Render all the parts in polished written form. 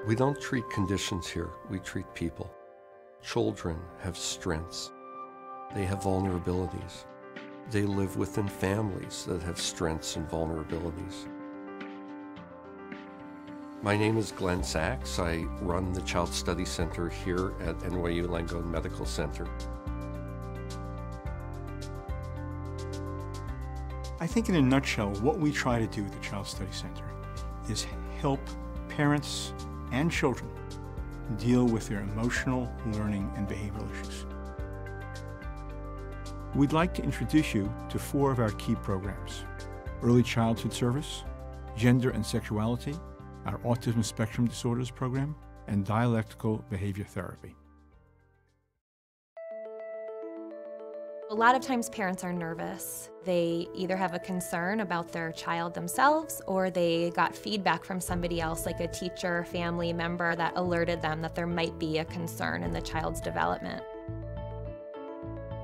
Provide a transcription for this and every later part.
We don't treat conditions here, we treat people. Children have strengths. They have vulnerabilities. They live within families that have strengths and vulnerabilities. My name is Glenn Sachs. I run the Child Study Center here at NYU Langone Medical Center. I think in a nutshell, what we try to do at the Child Study Center is help parents and children deal with their emotional, learning, and behavioral issues. We'd like to introduce you to 4 of our key programs: Early Childhood Service, Gender and Sexuality, our Autism Spectrum Disorders program, and Dialectical Behavior Therapy. A lot of times parents are nervous. They either have a concern about their child themselves, or they got feedback from somebody else, like a teacher, family member, that alerted them that there might be a concern in the child's development.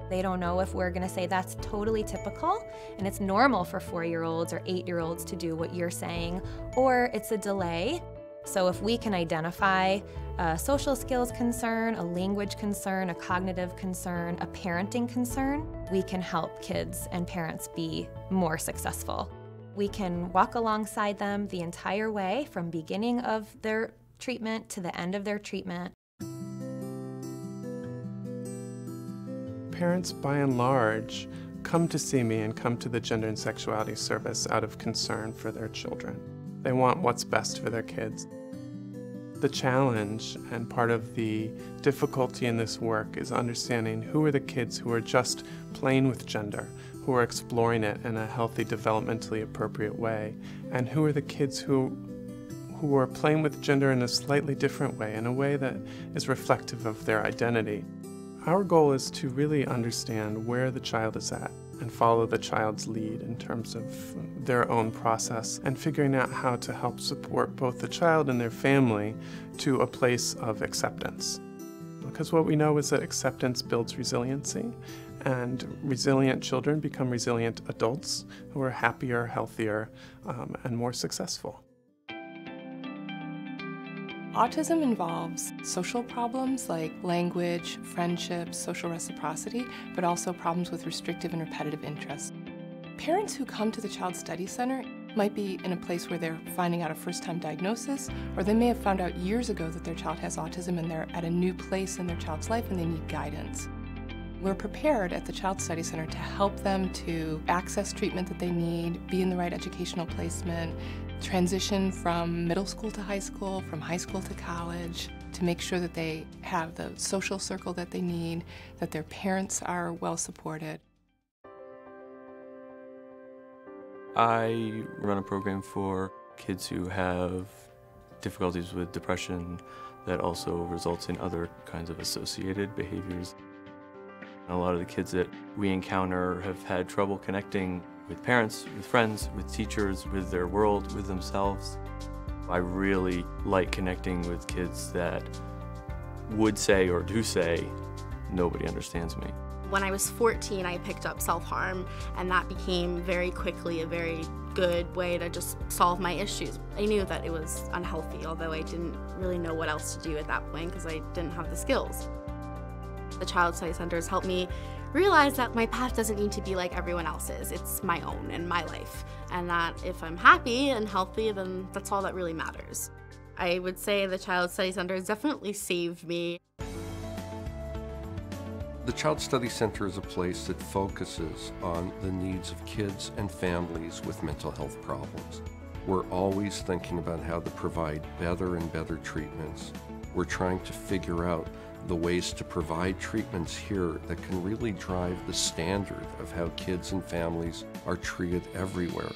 They don't know if we're gonna say that's totally typical and it's normal for 4-year-olds or 8-year-olds to do what you're saying, or it's a delay. So if we can identify a social skills concern, a language concern, a cognitive concern, a parenting concern, we can help kids and parents be more successful. We can walk alongside them the entire way from beginning of their treatment to the end of their treatment. Parents, by and large, come to see me and come to the Gender and Sexuality Service out of concern for their children. They want what's best for their kids. The challenge and part of the difficulty in this work is understanding who are the kids who are just playing with gender, who are exploring it in a healthy, developmentally appropriate way, and who are the kids who are playing with gender in a slightly different way, in a way that is reflective of their identity. Our goal is to really understand where the child is at and follow the child's lead in terms of their own process and figuring out how to help support both the child and their family to a place of acceptance. Because what we know is that acceptance builds resiliency, and resilient children become resilient adults who are happier, healthier, and more successful. Autism involves social problems like language, friendships, social reciprocity, but also problems with restrictive and repetitive interests. Parents who come to the Child Study Center might be in a place where they're finding out a first-time diagnosis, or they may have found out years ago that their child has autism and they're at a new place in their child's life and they need guidance. We're prepared at the Child Study Center to help them to access treatment that they need, be in the right educational placement, transition from middle school to high school, from high school to college, to make sure that they have the social circle that they need, that their parents are well supported. I run a program for kids who have difficulties with depression that also results in other kinds of associated behaviors. A lot of the kids that we encounter have had trouble connecting with parents, with friends, with teachers, with their world, with themselves. I really like connecting with kids that would say or do say, "Nobody understands me." When I was 14, I picked up self-harm, and that became very quickly a very good way to just solve my issues. I knew that it was unhealthy, although I didn't really know what else to do at that point because I didn't have the skills. The Child Study Center has helped me realize that my path doesn't need to be like everyone else's. It's my own and my life. And that if I'm happy and healthy, then that's all that really matters. I would say the Child Study Center has definitely saved me. The Child Study Center is a place that focuses on the needs of kids and families with mental health problems. We're always thinking about how to provide better and better treatments. We're trying to figure out the ways to provide treatments here that can really drive the standard of how kids and families are treated everywhere.